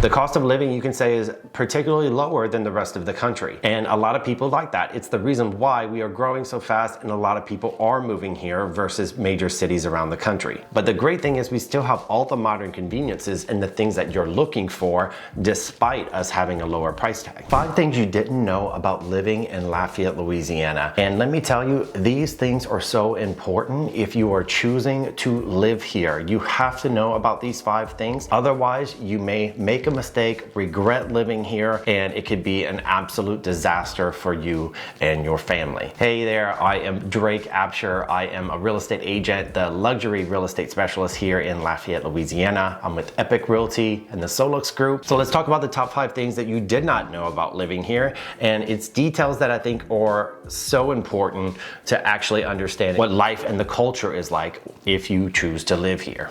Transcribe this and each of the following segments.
The cost of living, you can say, is particularly lower than the rest of the country. And a lot of people like that. It's the reason why we are growing so fast and a lot of people are moving here versus major cities around the country. But the great thing is we still have all the modern conveniences and the things that you're looking for despite us having a lower price tag. 5 things you didn't know about living in Lafayette, Louisiana. And let me tell you, these things are so important if you are choosing to live here. You have to know about these 5 things. Otherwise, you may make a mistake, regret living here, and it could be an absolute disaster for you and your family. Hey there, I am Drake Abshire. I am a real estate agent, the luxury real estate specialist here in Lafayette, Louisiana. I'm with Epic Realty and the Solux Group. So let's talk about the top 5 things that you did not know about living here. And it's details that I think are so important to actually understand what life and the culture is like if you choose to live here.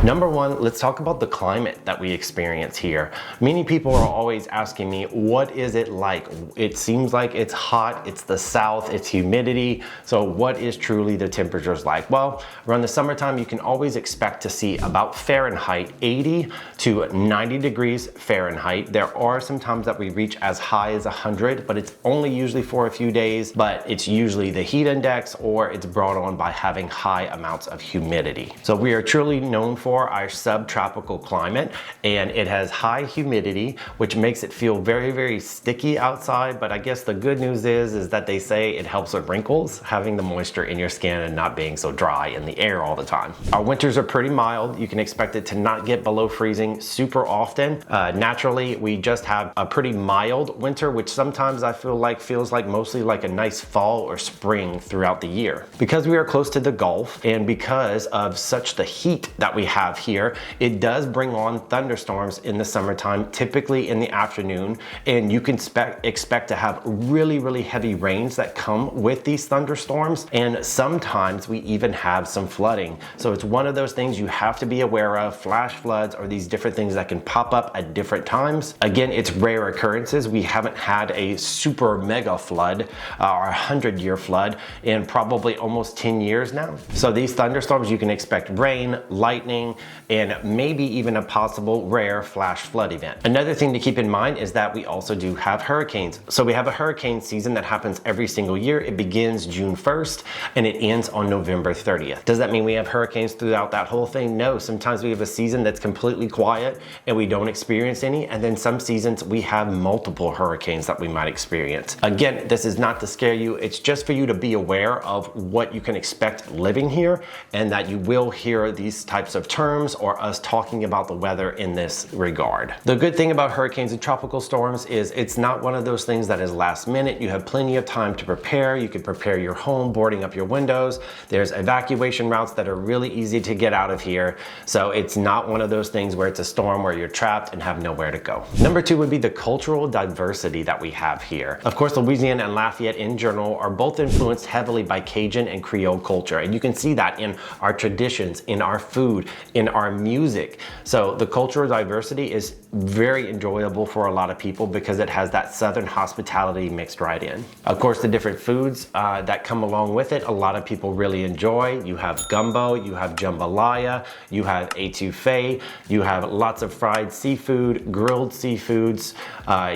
Number 1, let's talk about the climate that we experience here. Many people are always asking me, what is it like? It seems like it's hot, it's the South, it's humidity. So what is truly the temperatures like? Well, around the summertime, you can always expect to see about Fahrenheit 80 to 90 degrees Fahrenheit. There are some times that we reach as high as 100, but it's only usually for a few days, but it's usually the heat index or it's brought on by having high amounts of humidity. So we are truly known for our subtropical climate, and it has high humidity, which makes it feel very, very sticky outside. But I guess the good news is that they say it helps with wrinkles, having the moisture in your skin and not being so dry in the air all the time. Our winters are pretty mild. You can expect it to not get below freezing super often. Naturally, we just have a pretty mild winter, which sometimes I feel like feels like mostly like a nice fall or spring throughout the year. Because we are close to the Gulf and because of such the heat that we have here, it does bring on thunderstorms in the summertime, typically in the afternoon, and you can expect to have really, really heavy rains that come with these thunderstorms, and sometimes we even have some flooding. So it's one of those things you have to be aware of. Flash floods or these different things that can pop up at different times. Again, it's rare occurrences. We haven't had a super mega flood or 100-year flood in probably almost 10 years now. So these thunderstorms, you can expect rain, lightning, and maybe even a possible rare flash flood event. Another thing to keep in mind is that we also do have hurricanes. So we have a hurricane season that happens every single year. It begins June 1st and it ends on November 30th. Does that mean we have hurricanes throughout that whole thing? No, sometimes we have a season that's completely quiet and we don't experience any, and then some seasons we have multiple hurricanes that we might experience. Again, this is not to scare you, it's just for you to be aware of what you can expect living here and that you will hear these types of terms or us talking about the weather in this regard. The good thing about hurricanes and tropical storms is it's not one of those things that is last minute. You have plenty of time to prepare. You can prepare your home, boarding up your windows. There's evacuation routes that are really easy to get out of here. So it's not one of those things where it's a storm where you're trapped and have nowhere to go. Number 2 would be the cultural diversity that we have here. Of course, Louisiana and Lafayette in general are both influenced heavily by Cajun and Creole culture. And you can see that in our traditions, in our food, in our music. So the cultural diversity is very enjoyable for a lot of people because it has that Southern hospitality mixed right in. Of course, the different foods that come along with it, a lot of people really enjoy. You have gumbo, you have jambalaya, you have etouffee, you have lots of fried seafood, grilled seafoods,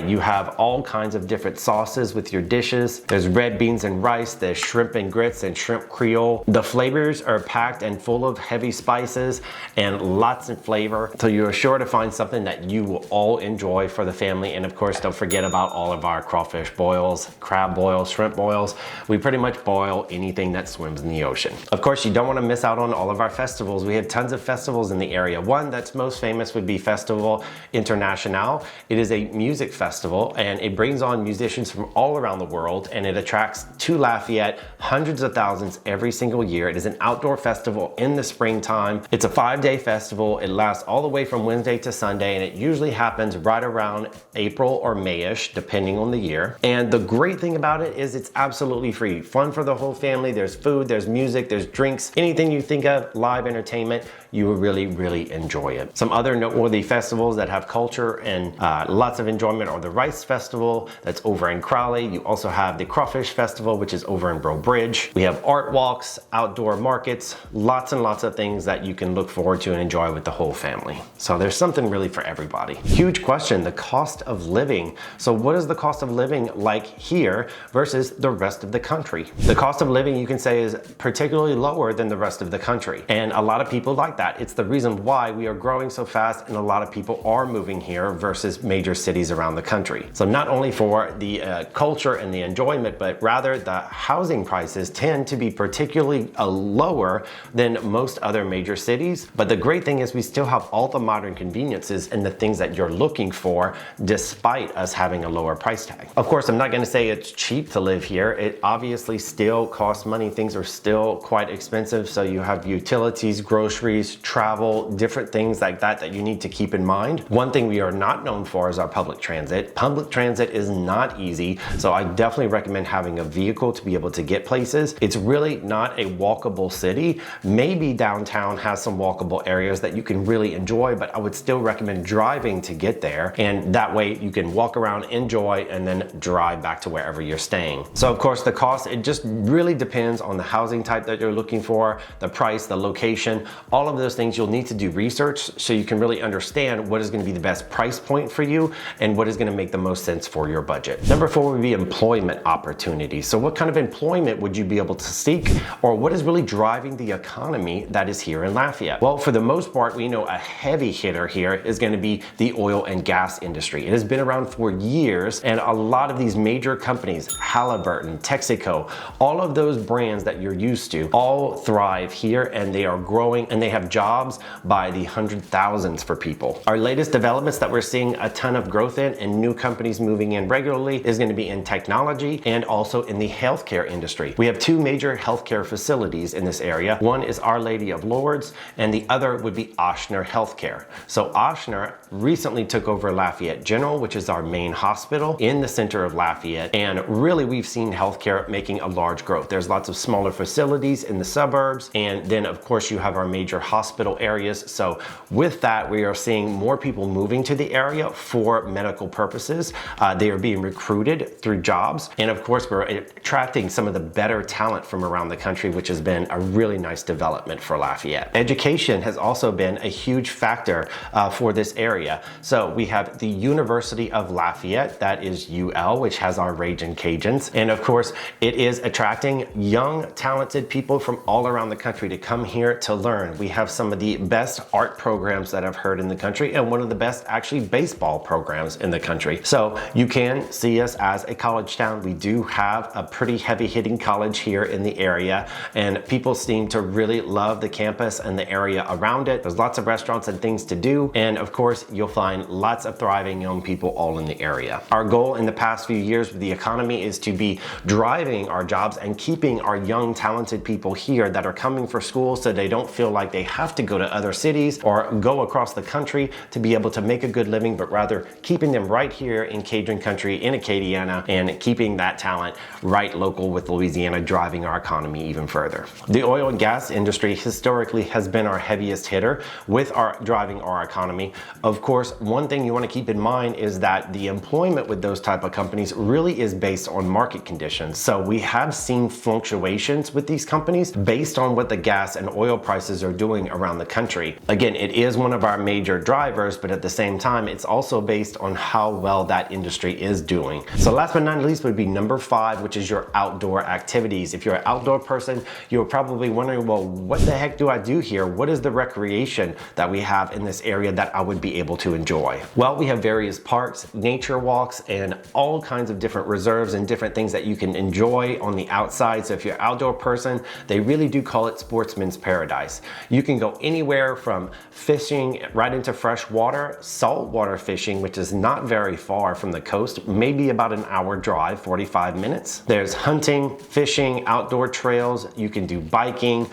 you have all kinds of different sauces with your dishes. There's red beans and rice, there's shrimp and grits and shrimp creole. The flavors are packed and full of heavy spices and lots of flavor. So you're sure to find something that you will all enjoy for the family. And of course, don't forget about all of our crawfish boils, crab boils, shrimp boils. We pretty much boil anything that swims in the ocean. Of course, you don't want to miss out on all of our festivals. We have tons of festivals in the area. One that's most famous would be Festival International. It is a music festival and it brings on musicians from all around the world, and it attracts to Lafayette hundreds of thousands every single year. It is an outdoor festival in the springtime. It's a 5-day festival. It lasts all the way from Wednesday to Sunday, and it usually happens right around April or May-ish, depending on the year. And the great thing about it is it's absolutely free. Fun for the whole family. There's food, there's music, there's drinks, anything you think of, live entertainment, you will really, really enjoy it. Some other noteworthy festivals that have culture and lots of enjoyment are the Rice Festival, that's over in Crowley. You also have the Crawfish Festival, which is over in Breaux Bridge. We have art walks, outdoor markets, lots and lots of things that you can look forward to and enjoy with the whole family. So there's something really for everybody. Huge question, the cost of living. So what is the cost of living like here versus the rest of the country? The cost of living, you can say, is particularly lower than the rest of the country. And a lot of people like that. It's the reason why we are growing so fast and a lot of people are moving here versus major cities around the country. So not only for the culture and the enjoyment, but rather the housing prices tend to be particularly lower than most other major cities. But the great thing is we still have all the modern conveniences and the things that you're looking for despite us having a lower price tag. Of course, I'm not going to say it's cheap to live here. It obviously still costs money. Things are still quite expensive. So you have utilities, groceries, travel, different things like that that you need to keep in mind. One thing we are not known for is our public transit. Public transit is not easy. So I definitely recommend having a vehicle to be able to get places. It's really not a walkable city. Maybe downtown has some walkable areas that you can really enjoy, but I would still recommend driving to get there. And that way you can walk around, enjoy, and then drive back to wherever you're staying. So of course the cost, it just really depends on the housing type that you're looking for, the price, the location, all of those things. You'll need to do research so you can really understand what is going to be the best price point for you and what is going to make the most sense for your budget. Number 4 would be employment opportunities. So what kind of employment would you be able to seek, or what is really driving the economy that is here in Lafayette? Well, for the most part, we know a heavy hitter here is going to be the oil and gas industry. It has been around for years, and a lot of these major companies, Halliburton, Texaco, all of those brands that you're used to, all thrive here, and they are growing, and they have jobs by the hundred thousands for people. Our latest developments that we're seeing a ton of growth in and new companies moving in regularly is going to be in technology and also in the healthcare industry. We have 2 major healthcare facilities in this area. One is Our Lady of Lourdes, and the other would be Abshire Healthcare. So Abshire recently took over Lafayette General, which is our main hospital in the center of Lafayette. And really we've seen healthcare making a large growth. There's lots of smaller facilities in the suburbs. And then of course you have our major hospital areas. So with that, we are seeing more people moving to the area for medical purposes. They are being recruited through jobs. And of course, we're attracting some of the better talent from around the country, which has been a really nice development for Lafayette. Education has also been a huge factor for this area. So we have the University of Lafayette, that is UL, which has our Ragin' Cajuns. And of course, it is attracting young, talented people from all around the country to come here to learn. We have some of the best art programs that I've heard in the country, and one of the best actually baseball programs in the country. So you can see us as a college town. We do have a pretty heavy hitting college here in the area, and people seem to really love the campus and the area around it. There's lots of restaurants and things to do. And of course, you'll find lots of thriving young people all in the area. Our goal in the past few years with the economy is to be driving our jobs and keeping our young, talented people here that are coming for school, so they don't feel like they have to go to other cities or go across the country to be able to make a good living, but rather keeping them right here in Cajun country, in Acadiana, and keeping that talent right local with Louisiana, driving our economy even further. The oil and gas industry historically has been our heaviest hitter with our driving our economy. Of course, one thing you want to keep in mind is that the employment with those type of companies really is based on market conditions. So we have seen fluctuations with these companies based on what the gas and oil prices are doing around the country. Again, it is one of our major drivers, but at the same time, it's also based on how well that industry is doing. So last but not least would be number 5, which is your outdoor activities. If you're an outdoor person, you're probably wondering, well, what the heck do I do here? What is the recreation that we have in this area that I would be able to enjoy? Well, we have various parks, nature walks, and all kinds of different reserves and different things that you can enjoy on the outside. So if you're an outdoor person, they really do call it sportsman's paradise. You can go anywhere from fishing right into fresh water, saltwater fishing, which is not very far from the coast, maybe about an hour drive, 45 minutes. There's hunting, fishing, outdoor trails. You can do biking.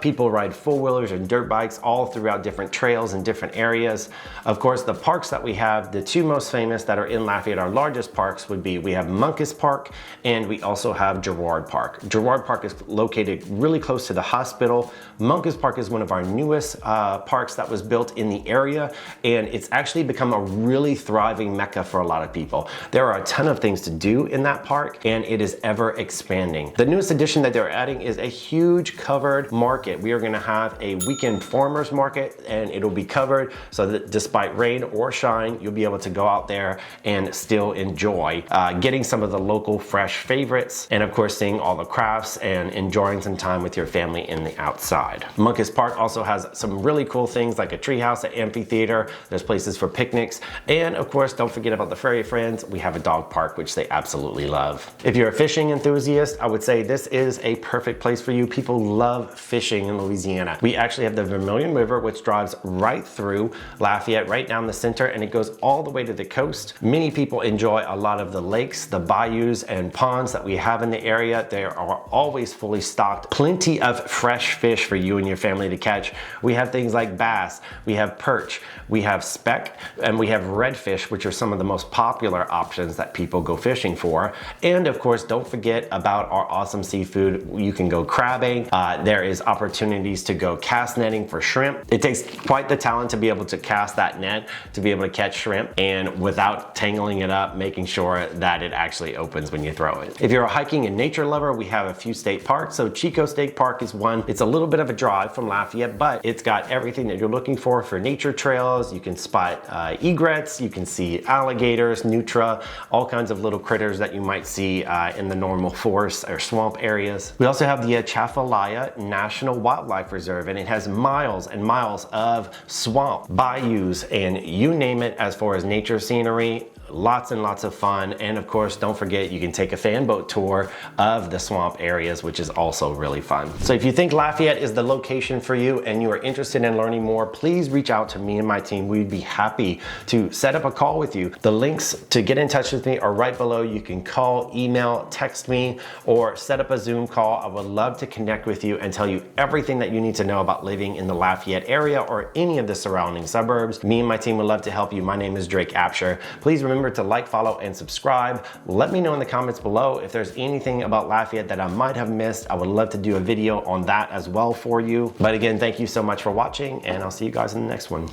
People ride four-wheelers and dirt bikes all throughout different trails and different areas. Of course, the parks that we have, the two most famous that are in Lafayette, our largest parks would be, we have Moncus Park and we also have Girard Park. Girard Park is located really close to the hospital. Moncus Park is one of our newest parks that was built in the area, and it's actually become a really thriving mecca for a lot of people. There are a ton of things to do in that park, and it is ever expanding. The newest addition that they're adding is a huge covered market. We are gonna have a weekend farmers market, and it'll be covered so that despite rain or shine, you'll be able to go out there and still enjoy getting some of the local fresh favorites, and of course seeing all the crafts and enjoying some time with your family in the outside. Moncus Park also has some really cool things like a treehouse, an amphitheater, there's places for picnics, and of course don't forget about the furry friends. We have a dog park, which they absolutely love. If you're a fishing enthusiast, I would say this is a perfect place for you. People love fishing in Louisiana. We actually have the Vermilion River, which drives right through Lafayette, right down the center, and it goes all the way to the coast. Many people enjoy a lot of the lakes, the bayous and ponds that we have in the area. They are always fully stocked. Plenty of fresh fish for you and your family to catch. We have things like bass, we have perch, we have speck, and we have redfish, which are some of the most popular options that people go fishing for. And of course, don't forget about our awesome seafood. You can go crabbing. There is opportunities to go cast netting for shrimp. It takes quite the talent to be able to cast that net, to be able to catch shrimp, and without tangling it up, making sure that it actually opens when you throw it. If you're a hiking and nature lover, we have a few state parks. So Chico State Park is one. It's a little bit of a drive from Lafayette, but it's got everything that you're looking for nature trails. You can spot egrets, you can see alligators, nutria, all kinds of little critters that you might see in the normal forest or swamp areas. We also have the Atchafalaya National Wildlife Reserve, and it has miles and miles of swamp, bayous, and you name it as far as nature scenery. Lots and lots of fun, and of course don't forget you can take a fan boat tour of the swamp areas, which is also really fun. So if you think Lafayette is the location for you and you are interested in learning more, please reach out to me and my team. We'd be happy to set up a call with you. The links to get in touch with me are right below. You can call, email, text me, or set up a Zoom call. I would love to connect with you and tell you everything that you need to know about living in the Lafayette area or any of the surrounding suburbs. Me and my team would love to help you. My name is Drake Abshire. Please remember to like, follow, and subscribe. Let me know in the comments below if there's anything about Lafayette that I might have missed. I would love to do a video on that as well for you. But again, thank you so much for watching, and I'll see you guys in the next one.